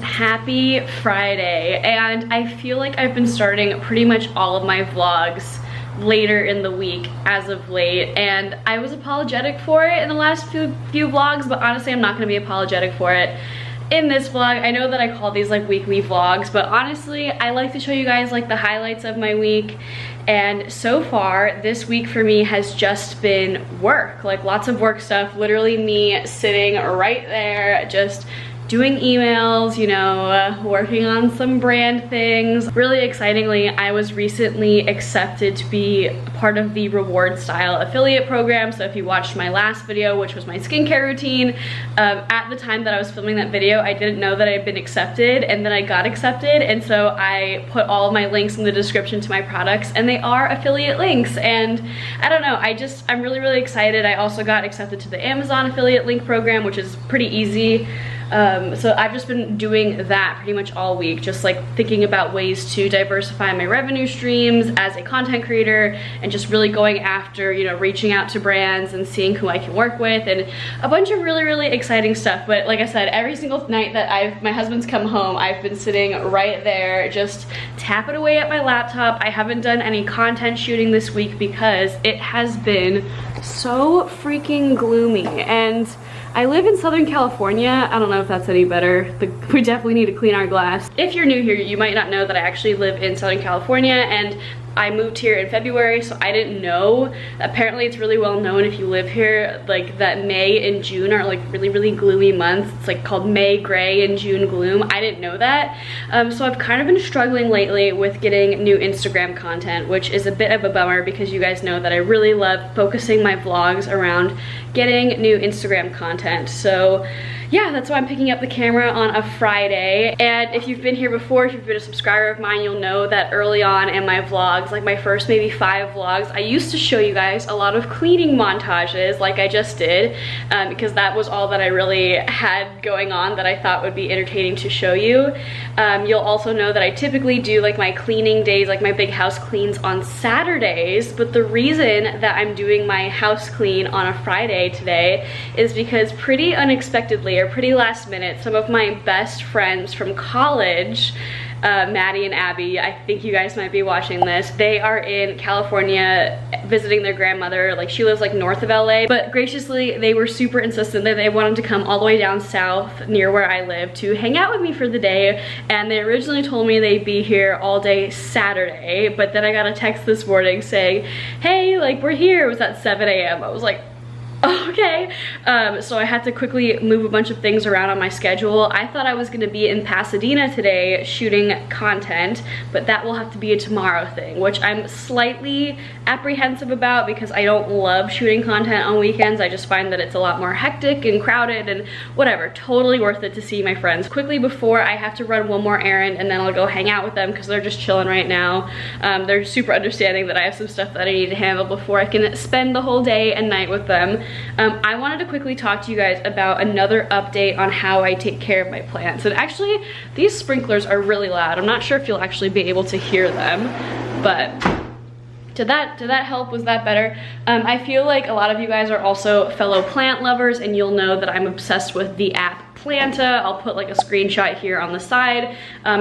happy Friday, and I feel like I've been starting pretty much all of my vlogs later in the week as of late, and I was apologetic for it in the last few vlogs, but honestly I'm not going to be apologetic for it in this vlog. I know that I call these like weekly vlogs, but honestly I like to show you guys like the highlights of my week. And so far this week for me has just been work, like lots of work stuff, literally me sitting right there just doing emails, you know, working on some brand things. Really excitingly, I was recently accepted to be part of the Reward Style affiliate program. So if you watched my last video, which was my skincare routine, at the time that I was filming that video, I didn't know that I had been accepted, and then I got accepted, and so I put all of my links in the description to my products, and they are affiliate links. And I don't know, I'm really excited. I also got accepted to the Amazon affiliate link program, which is pretty easy. So I've just been doing that pretty much all week, just like thinking about ways to diversify my revenue streams as a content creator, and just really going after, you know, reaching out to brands and seeing who I can work with, and a bunch of really exciting stuff. But like I said, every single night that my husband's come home, I've been sitting right there just tapping away at my laptop. I haven't done any content shooting this week because it has been so freaking gloomy, and I live in Southern California. I don't know if that's any better. We definitely need to clean our glass. If you're new here, you might not know that I actually live in Southern California, and I moved here in February, so I didn't know. Apparently it's really well known if you live here, like that May and June are like really gloomy months. It's like called May gray and June gloom. I didn't know that. So I've kind of been struggling lately with getting new Instagram content, which is a bit of a bummer because you guys know that I really love focusing my vlogs around getting new Instagram content. So yeah, that's why I'm picking up the camera on a Friday. And if you've been here before, if you've been a subscriber of mine, you'll know that early on in my vlogs, like my first maybe 5 vlogs, I used to show you guys a lot of cleaning montages like I just did, because that was all that I really had going on that I thought would be entertaining to show you. You'll also know that I typically do like my cleaning days, like my big house cleans on Saturdays, but the reason that I'm doing my house clean on a Friday today is because pretty unexpectedly, or pretty last minute, some of my best friends from college, Maddie and Abby, I think you guys might be watching this, they are in California visiting their grandmother. Like she lives like north of LA, but graciously they were super insistent that they wanted to come all the way down south near where I live to hang out with me for the day. And they originally told me they'd be here all day Saturday, but then I got a text this morning saying, hey, like we're here. It was at 7 a.m. I was like, okay. So I had to quickly move a bunch of things around on my schedule. I thought I was gonna be in Pasadena today shooting content, but that will have to be a tomorrow thing, which I'm slightly apprehensive about because I don't love shooting content on weekends. I just find that it's a lot more hectic and crowded and whatever. Totally worth it to see my friends. Quickly before, I have to run one more errand and then I'll go hang out with them because they're just chilling right now. They're super understanding that I have some stuff that I need to handle before I can spend the whole day and night with them. I wanted to quickly talk to you guys about another update on how I take care of my plants. And actually, these sprinklers are really loud. I'm not sure if you'll actually be able to hear them, but did that help? Was that better? I feel like a lot of you guys are also fellow plant lovers, and you'll know that I'm obsessed with the app Planta. I'll put like a screenshot here on the side.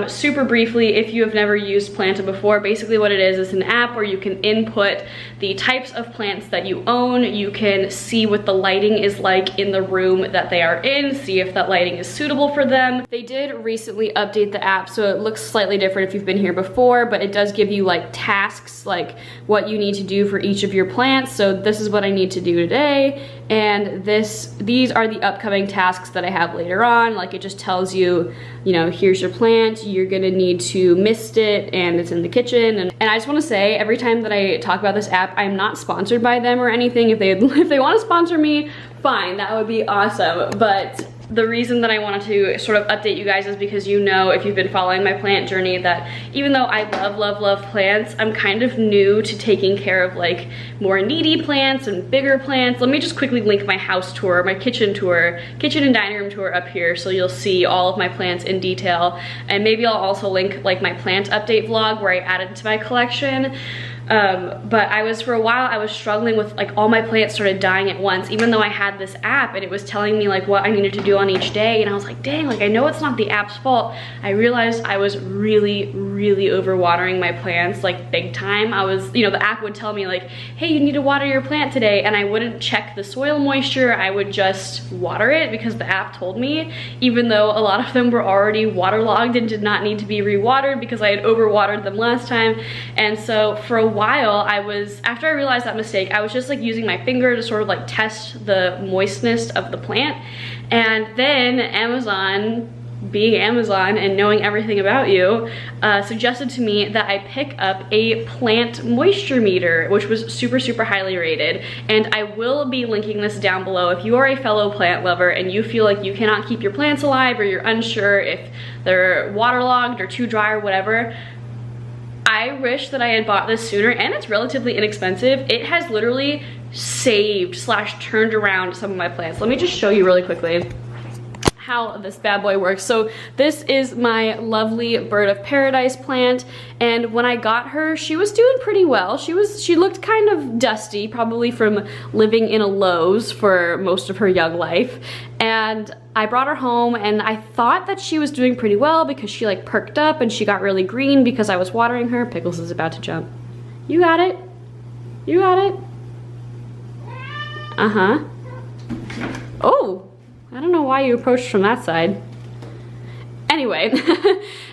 Super briefly, if you have never used Planta before, basically what it is an app where you can input the types of plants that you own. You can see what the lighting is like in the room that they are in, see if that lighting is suitable for them. They did recently update the app, so it looks slightly different if you've been here before, but it does give you like tasks, like what you need to do for each of your plants. So this is what I need to do today, and these are the upcoming tasks that I have later on. Like it just tells you, you know, here's your plant, you're gonna need to mist it, and it's in the kitchen. And I just wanna say, every time that I talk about this app, I'm not sponsored by them or anything. If they wanna sponsor me, fine, that would be awesome. But the reason that I wanted to sort of update you guys is because you know, if you've been following my plant journey, that even though I love plants, I'm kind of new to taking care of like more needy plants and bigger plants. Let me just quickly link my house tour, my kitchen and dining room tour up here, so you'll see all of my plants in detail. And maybe I'll also link like my plant update vlog where I added to my collection. But for a while I was struggling with like all my plants started dying at once, even though I had this app and it was telling me like what I needed to do on each day. And I was like, dang, like I know it's not the app's fault. I realized I was really overwatering my plants, like big time. I was, you know, the app would tell me like, hey, you need to water your plant today. And I wouldn't check the soil moisture. I would just water it because the app told me, even though a lot of them were already waterlogged and did not need to be rewatered because I had overwatered them last time. And so for a while after I realized that mistake, I was just like using my finger to sort of like test the moistness of the plant. And then Amazon, being Amazon and knowing everything about you, suggested to me that I pick up a plant moisture meter, which was super highly rated. And I will be linking this down below. If you are a fellow plant lover and you feel like you cannot keep your plants alive, or you're unsure if they're waterlogged or too dry or whatever, I wish that I had bought this sooner, and it's relatively inexpensive. It has literally saved / turned around some of my plants. Let me just show you really quickly how this bad boy works. So this is my lovely bird of paradise plant, and when I got her, she was doing pretty well. She looked kind of dusty, probably from living in a Lowe's for most of her young life. And I brought her home and I thought that she was doing pretty well because she like perked up and she got really green because I was watering her. Pickles is about to jump. You got it. You got it. Uh-huh. Oh, I don't know why you approached from that side. Anyway,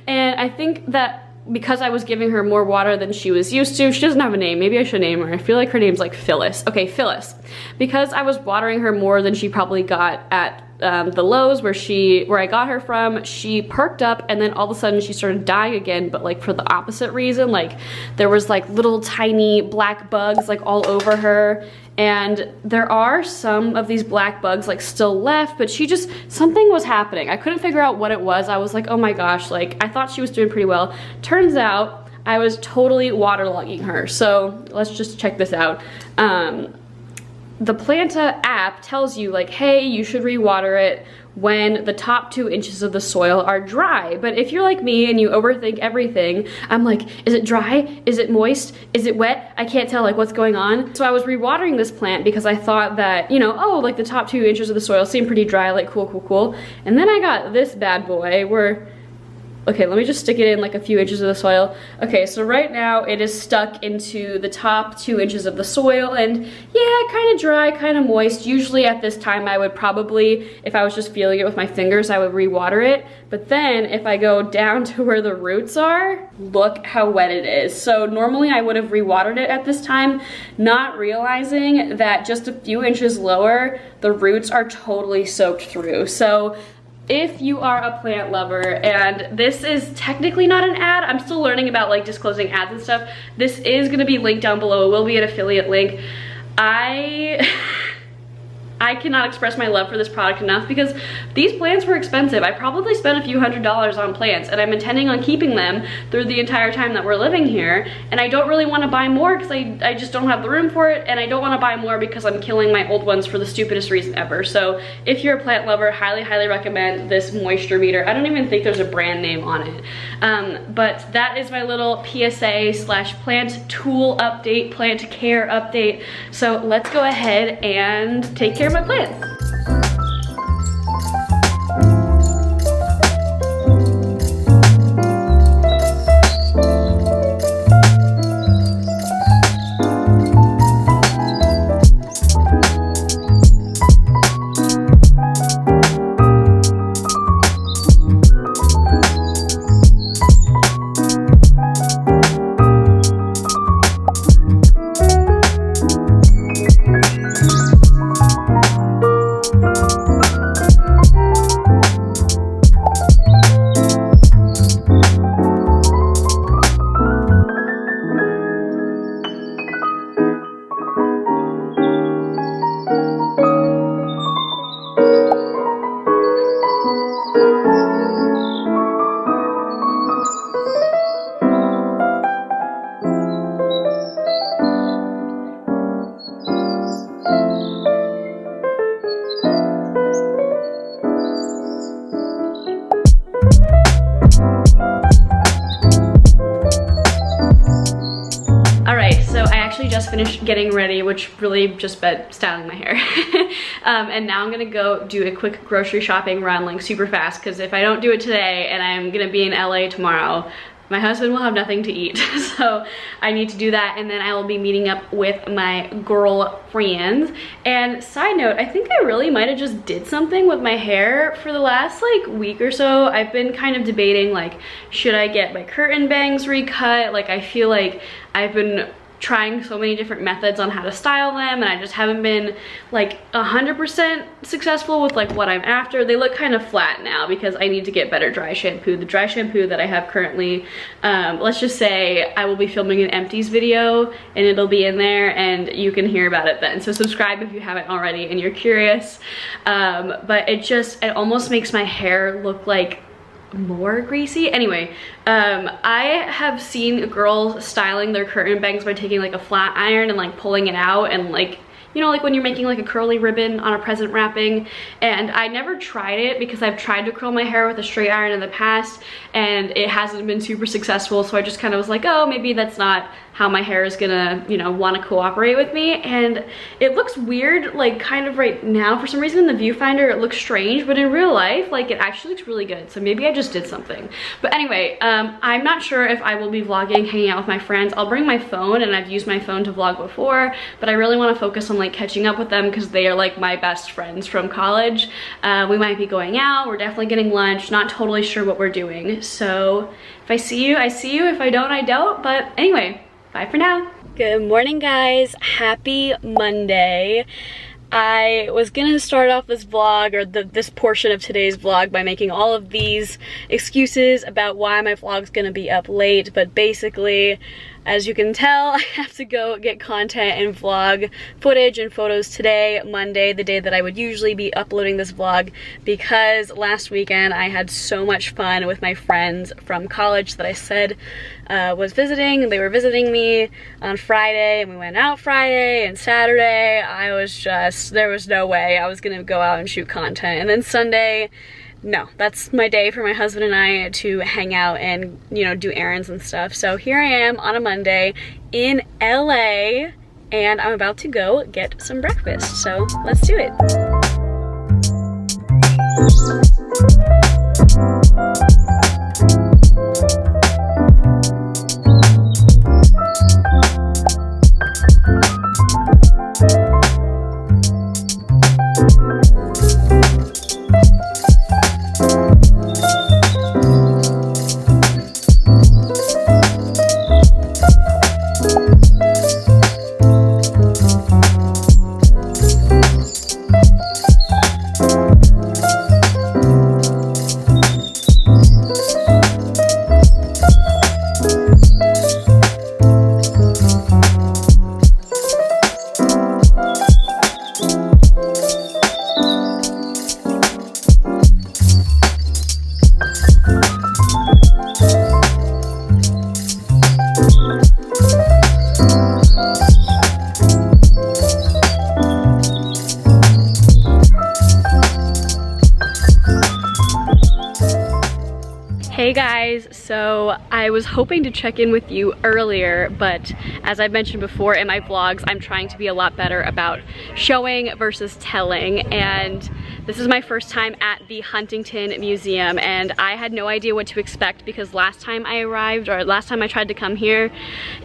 and I think that because I was giving her more water than she was used to, she doesn't have a name, maybe I should name her. I feel like her name's like Phyllis. Okay, Phyllis. Because I was watering her more than she probably got at the Lowe's where I got her from, she perked up and then all of a sudden she started dying again, but like for the opposite reason. Like there was like little tiny black bugs like all over her, and there are some of these black bugs like still left, but something was happening. I couldn't figure out what it was. I was like, oh my gosh, like I thought she was doing pretty well. Turns out I was totally waterlogging her. So let's just check this out. The Planta app tells you like, hey, you should rewater it when the top 2 inches of the soil are dry. But if you're like me and you overthink everything, I'm like, is it dry? Is it moist? Is it wet? I can't tell like what's going on. So I was rewatering this plant because I thought that, you know, oh, like the top 2 inches of the soil seem pretty dry, like cool. And then I got this bad boy where, okay, let me just stick it in like a few inches of the soil. Okay, so right now it is stuck into the top 2 inches of the soil, and yeah, kind of dry, kind of moist. Usually at this time I would probably, if I was just feeling it with my fingers, I would rewater it. But then if I go down to where the roots are, look how wet it is. So normally I would have rewatered it at this time, not realizing that just a few inches lower, the roots are totally soaked through. So if you are a plant lover, and this is technically not an ad, I'm still learning about like disclosing ads and stuff. This is gonna be linked down below. It will be an affiliate link. I cannot express my love for this product enough because these plants were expensive. I probably spent a few $100s on plants, and I'm intending on keeping them through the entire time that we're living here. And I don't really want to buy more because I just don't have the room for it, and I don't want to buy more because I'm killing my old ones for the stupidest reason ever. So if you're a plant lover, highly recommend this moisture meter. I don't even think there's a brand name on it. But that is my little PSA / plant tool update, plant care update. So let's go ahead and take care of my plants. actually just finished getting ready, which really just meant styling my hair. And now I'm gonna go do a quick grocery shopping run, like super fast, because if I don't do it today and I'm gonna be in LA tomorrow, my husband will have nothing to eat. So I need to do that, and then I will be meeting up with my girlfriends. And side note, I think I really might have just did something with my hair for the last like week or so. I've been kind of debating, like, should I get my curtain bangs recut? Like, I feel like I've been trying so many different methods on how to style them, and I just haven't been like 100% successful with like what I'm after. They look kind of flat now because I need to get better dry shampoo. The dry shampoo that I have currently, let's just say I will be filming an empties video and it'll be in there and you can hear about it then. So subscribe if you haven't already and you're curious. But it almost makes my hair look like more greasy. Anyway, I have seen girls styling their curtain bangs by taking like a flat iron and like pulling it out, and like, you know, like when you're making like a curly ribbon on a present wrapping. And I never tried it because I've tried to curl my hair with a straight iron in the past and it hasn't been super successful. So I just kind of was like, oh, maybe that's not how my hair is gonna, you know, want to cooperate with me. And it looks weird, like kind of right now. For some reason in the viewfinder it looks strange, but in real life, like, it actually looks really good. So maybe I just did something. But anyway, I'm not sure if I will be vlogging, hanging out with my friends. I'll bring my phone, and I've used my phone to vlog before, but I really want to focus on like catching up with them because they are like my best friends from college. We might be going out, we're definitely getting lunch, not totally sure what we're doing. So if I see you, I see you. If I don't, I don't. But anyway, bye for now. Good morning, guys. Happy Monday. I was gonna start off this vlog, or this portion of today's vlog, by making all of these excuses about why my vlog's gonna be up late, but basically, as you can tell, I have to go get content and vlog footage and photos today, Monday, the day that I would usually be uploading this vlog, because last weekend I had so much fun with my friends from college that I said was visiting. They were visiting me on Friday, and we went out Friday and Saturday. I was just, there was no way I was gonna go out and shoot content. And then Sunday, no, that's my day for my husband and I to hang out and, you know, do errands and stuff. So here I am on a Monday in LA, and I'm about to go get some breakfast. So let's do it. Hey guys, so I was hoping to check in with you earlier, but as I mentioned before in my vlogs, I'm trying to be a lot better about showing versus telling, and this is my first time at the Huntington Museum, and I had no idea what to expect because last time I arrived, or last time I tried to come here,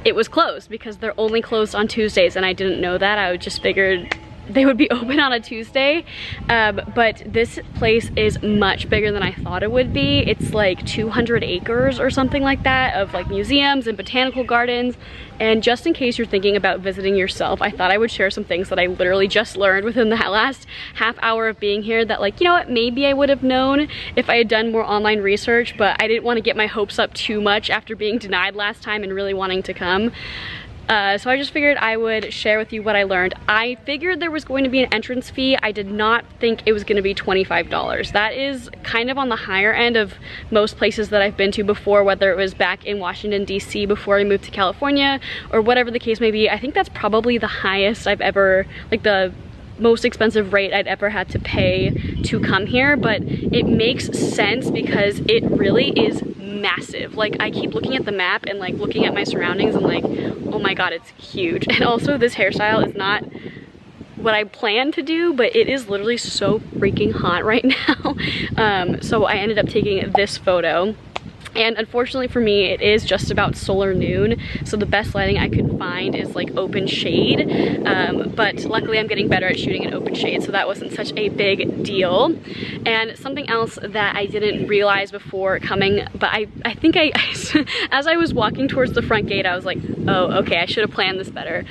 it was closed because they're only closed on Tuesdays, and I didn't know that. I just figured they would be open on a Tuesday, but this place is much bigger than I thought it would be. It's like 200 acres or something like that of like museums and botanical gardens. And just in case you're thinking about visiting yourself, I thought I would share some things that I literally just learned within the last half hour of being here that, like, you know what, maybe I would have known if I had done more online research, but I didn't want to get my hopes up too much after being denied last time and really wanting to come. So I just figured I would share with you what I learned. I figured there was going to be an entrance fee. I did not think it was going to be $25. That is kind of on the higher end of most places that I've been to before, whether it was back in Washington, D.C. before I moved to California, or whatever the case may be. I think that's probably the highest I've ever, like the most expensive rate I'd ever had to pay to come here, but it makes sense because it really is massive. Like, I keep looking at the map and like looking at my surroundings and like, oh my god, it's huge. And also this hairstyle is not what I planned to do, but it is literally so freaking hot right now. So I ended up taking this photo. And unfortunately for me, it is just about solar noon, so the best lighting I could find is like open shade, but luckily I'm getting better at shooting in open shade, so that wasn't such a big deal. And something else that I didn't realize before coming, but I think as I was walking towards the front gate, I was like, oh, okay, I should have planned this better.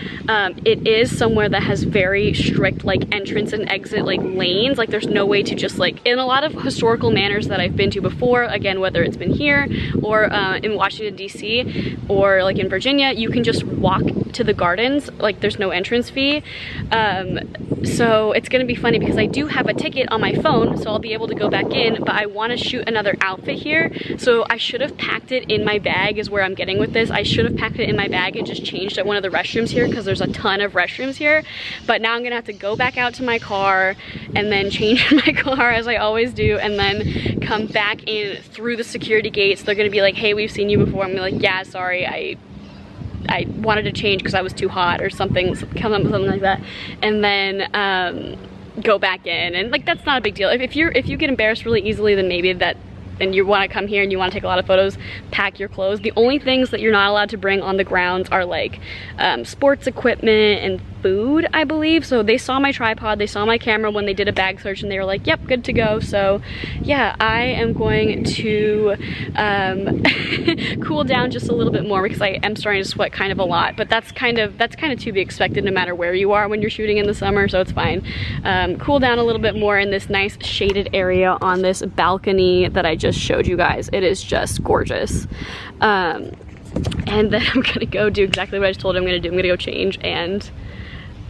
It is somewhere that has very strict like entrance and exit like lanes, like there's no way to just like, in a lot of historical manors that I've been to before, again, whether it's been here or in Washington DC or like in Virginia, you can just walk to the gardens, like there's no entrance fee. So it's gonna be funny because I do have a ticket on my phone, so I'll be able to go back in, but I want to shoot another outfit here, so I should have packed it in my bag is where I'm getting with this. I should have packed it in my bag and just changed at one of the restrooms here because there's a ton of restrooms here, but now I'm gonna have to go back out to my car and then change in my car as I always do, and then come back in through the security gates. They're gonna be like, hey, we've seen you before. I'm gonna be like, yeah, sorry, I wanted to change because I was too hot or something like that, and then go back in. And like, that's not a big deal. If you get embarrassed really easily, then maybe that, and you want to come here and you want to take a lot of photos, pack your clothes. The only things that you're not allowed to bring on the grounds are like sports equipment and food, I believe. So they saw my tripod, they saw my camera when they did a bag search, and they were like, yep, good to go. So yeah, I am going to cool down just a little bit more because I am starting to sweat kind of a lot, but that's kind of to be expected no matter where you are when you're shooting in the summer, so it's fine. Cool down a little bit more in this nice shaded area on this balcony that I just showed you guys. It is just gorgeous. And then I'm gonna go do exactly what I just told you I'm gonna do. I'm gonna go change and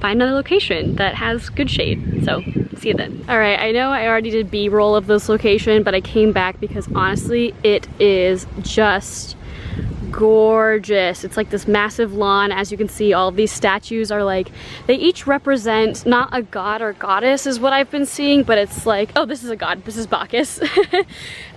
find another location that has good shade. So see you then. All right, I know I already did B-roll of this location, but I came back because honestly, it is just gorgeous. It's like this massive lawn. As you can see, all of these statues are like, they each represent not a god or goddess is what I've been seeing, but it's like, oh, this is a god, this is Bacchus.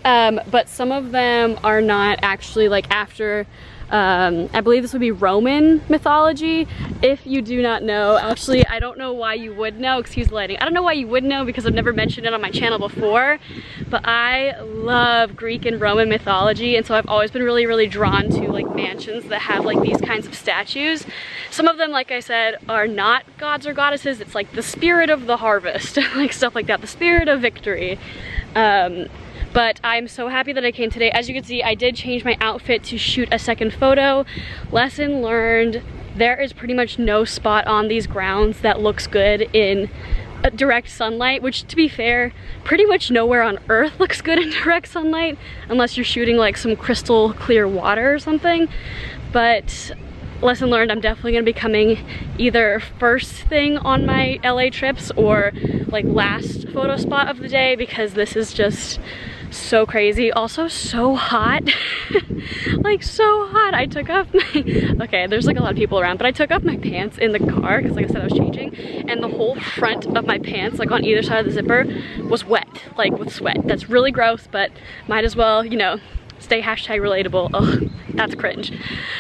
But some of them are not actually like after I believe this would be Roman mythology. If you do not know, actually, I don't know why you would know, excuse the lighting. I don't know why you would know because I've never mentioned it on my channel before, but I love Greek and Roman mythology, and so I've always been really, really drawn to like mansions that have like these kinds of statues. Some of them, like I said, are not gods or goddesses. It's like the spirit of the harvest, like stuff like that, the spirit of victory. But I'm so happy that I came today. As you can see, I did change my outfit to shoot a second photo. Lesson learned, there is pretty much no spot on these grounds that looks good in direct sunlight, which to be fair, pretty much nowhere on earth looks good in direct sunlight, unless you're shooting like some crystal clear water or something. But lesson learned, I'm definitely gonna be coming either first thing on my LA trips or like last photo spot of the day, because this is just so crazy. Also so hot. Like so hot. I took off my, okay, there's like a lot of people around, but I took off my pants in the car because like I said, I was changing, and the whole front of my pants, like on either side of the zipper, was wet, like with sweat. That's really gross, but might as well, you know, stay hashtag relatable. Ugh, that's cringe.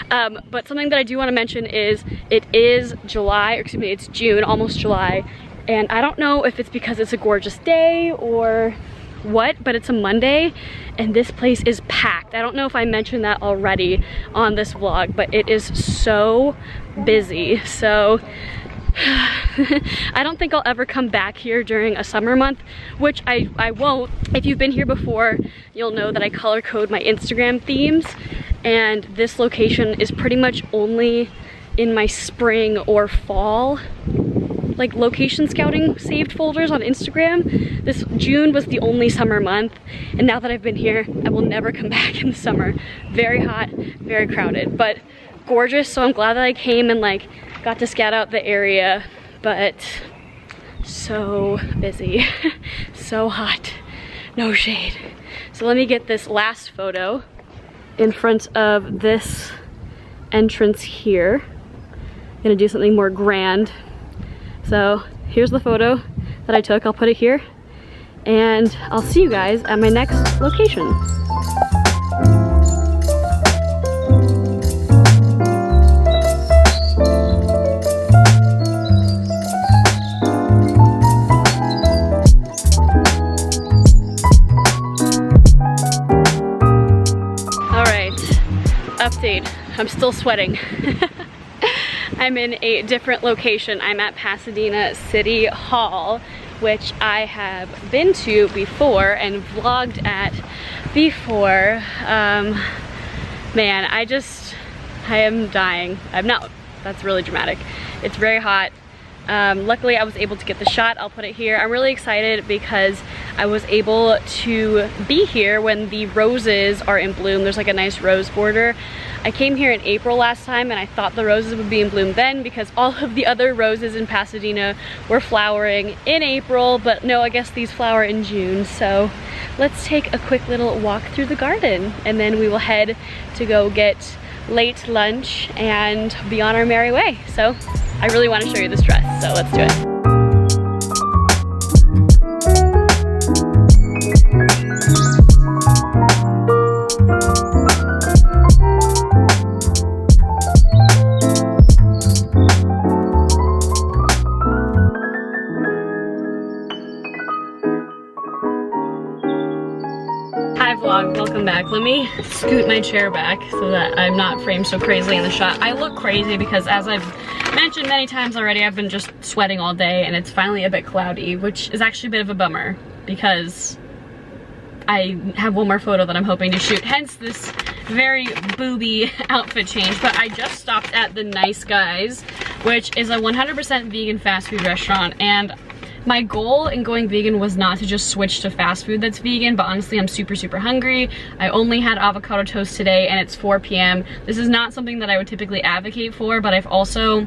But something that I do want to mention is it is July, or excuse me, it's June, almost July, and I don't know if it's because it's a gorgeous day or what, but it's a Monday and this place is packed. I don't know if I mentioned that already on this vlog, but it is so busy. So I don't think I'll ever come back here during a summer month, which I won't. If you've been here before, you'll know that I color code my Instagram themes, and this location is pretty much only in my spring or fall like location scouting saved folders on Instagram. This June was the only summer month, and now that I've been here, I will never come back in the summer. Very hot, very crowded, but gorgeous. So I'm glad that I came and like got to scout out the area, but so busy. So hot, no shade. So let me get this last photo in front of this entrance here. I'm gonna do something more grand. So here's the photo that I took. I'll put it here, and I'll see you guys at my next location. Update, I'm still sweating. I'm in a different location. I'm at Pasadena City Hall, which I have been to before and vlogged at before. Man, I am dying. I'm not, that's really dramatic. It's very hot. Luckily I was able to get the shot. I'll put it here. I'm really excited because I was able to be here when the roses are in bloom. There's like a nice rose border. I came here in April last time and I thought the roses would be in bloom then because all of the other roses in Pasadena were flowering in April, but no, I guess these flower in June. So let's take a quick little walk through the garden and then we will head to go get late lunch and be on our merry way. So I really want to show you this dress, so let's do it. Hi vlog, welcome back. Let me scoot my chair back so that I'm not framed so crazily in the shot. I look crazy because as I've mentioned many times already, I've been just sweating all day and it's finally a bit cloudy, which is actually a bit of a bummer because I have one more photo that I'm hoping to shoot, hence this very booby outfit change. But I just stopped at the Nice Guys, which is a 100% vegan fast food restaurant, and my goal in going vegan was not to just switch to fast food that's vegan, but honestly I'm super hungry. I only had avocado toast today and it's 4 p.m. This is not something that I would typically advocate for, but I'm also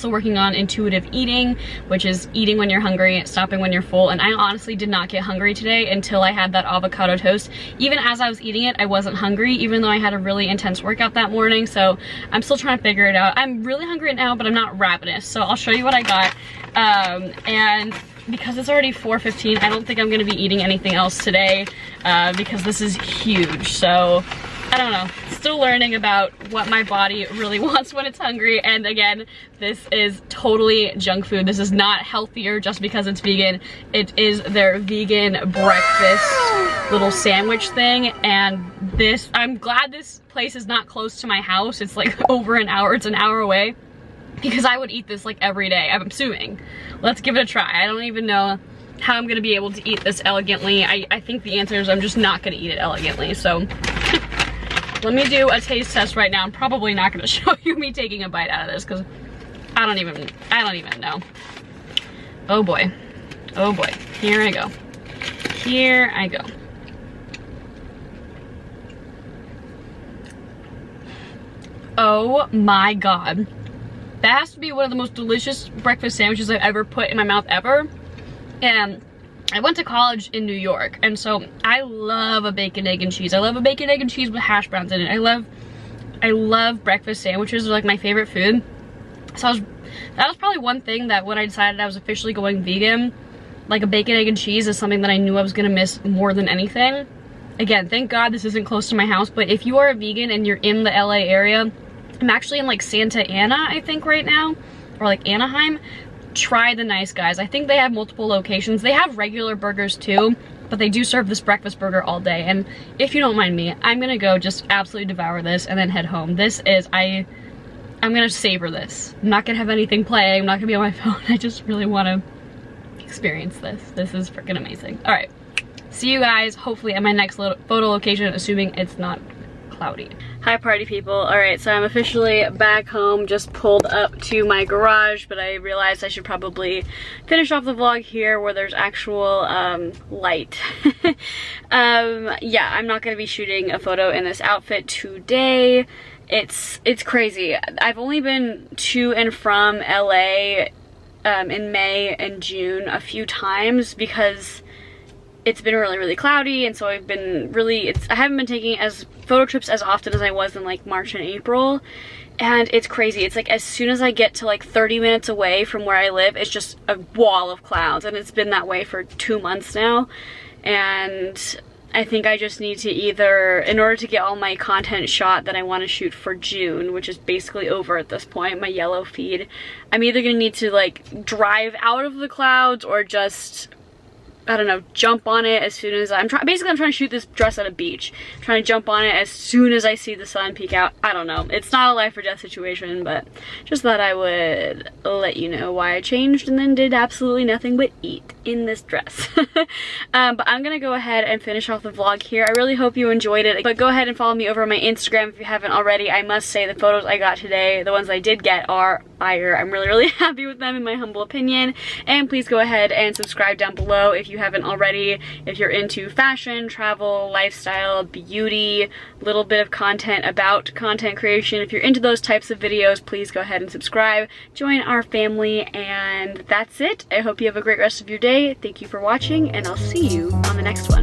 working on intuitive eating, which is eating when you're hungry, stopping when you're full, and I honestly did not get hungry today until I had that avocado toast. Even as I was eating it, I wasn't hungry, even though I had a really intense workout that morning, so I'm still trying to figure it out. I'm really hungry now, but I'm not ravenous, so I'll show you what I got. And because it's already 4:15, I don't think I'm gonna be eating anything else today because this is huge, so I don't know, still learning about what my body really wants when it's hungry. And again, this is totally junk food. This is not healthier just because it's vegan. It is their vegan breakfast little sandwich thing, and this, I'm glad this place is not close to my house. It's like over an hour, it's an hour away, because I would eat this like every day, I'm assuming. Let's give it a try. I don't even know how I'm gonna be able to eat this elegantly. I think the answer is I'm just not gonna eat it elegantly, so let me do a taste test right now. I'm probably not gonna show you me taking a bite out of this because I don't even know. Oh boy, here I go. Here I go. Oh my God. That has to be one of the most delicious breakfast sandwiches I've ever put in my mouth ever. And I went to college in New York, and so I love a bacon, egg, and cheese. I love a bacon, egg, and cheese with hash browns in it. I love breakfast sandwiches. They're like my favorite food. So that was probably one thing that when I decided I was officially going vegan, like a bacon, egg, and cheese is something that I knew I was gonna miss more than anything. Again, thank God this isn't close to my house, but if you are a vegan and you're in the LA area, I'm actually in like Santa Ana, I think right now, or like Anaheim. Try the Nice Guys. I think they have multiple locations. They have regular burgers too, but they do serve this breakfast burger all day. And if you don't mind me, I'm gonna go just absolutely devour this and then head home. This is, I'm gonna savor this. I'm not gonna have anything playing. I'm not gonna be on my phone. I just really wanna experience this. This is freaking amazing. All right, see you guys hopefully at my next photo location, assuming it's not cloudy. Hi party people. All right, so I'm officially back home, just pulled up to my garage, but I realized I should probably finish off the vlog here where there's actual light. Yeah, I'm not gonna be shooting a photo in this outfit today. It's crazy. I've only been to and from LA in May and June a few times because it's been really cloudy, and so I've been I haven't been taking as photo trips as often as I was in like March and April, and it's crazy. It's like as soon as I get to like 30 minutes away from where I live, it's just a wall of clouds, and it's been that way for 2 months now. And I think I just need to either, in order to get all my content shot that I want to shoot for June, which is basically over at this point, my yellow feed, I'm either gonna need to like drive out of the clouds or just I don't know, jump on it as soon as I'm trying to shoot this dress at a beach. I'm trying to jump on it as soon as I see the sun peek out. I don't know. It's not a life or death situation, but just thought I would let you know why I changed and then did absolutely nothing but eat in this dress. But I'm gonna go ahead and finish off the vlog here. I really hope you enjoyed it, but go ahead and follow me over on my Instagram if you haven't already. I must say the photos I got today, the ones I did get, are fire. I'm really happy with them in my humble opinion. And please go ahead and subscribe down below if you haven't already. If you're into fashion, travel, lifestyle, beauty, little bit of content about content creation, if you're into those types of videos, please go ahead and subscribe, join our family, and that's it. I hope you have a great rest of your day. Thank you for watching, and I'll see you on the next one.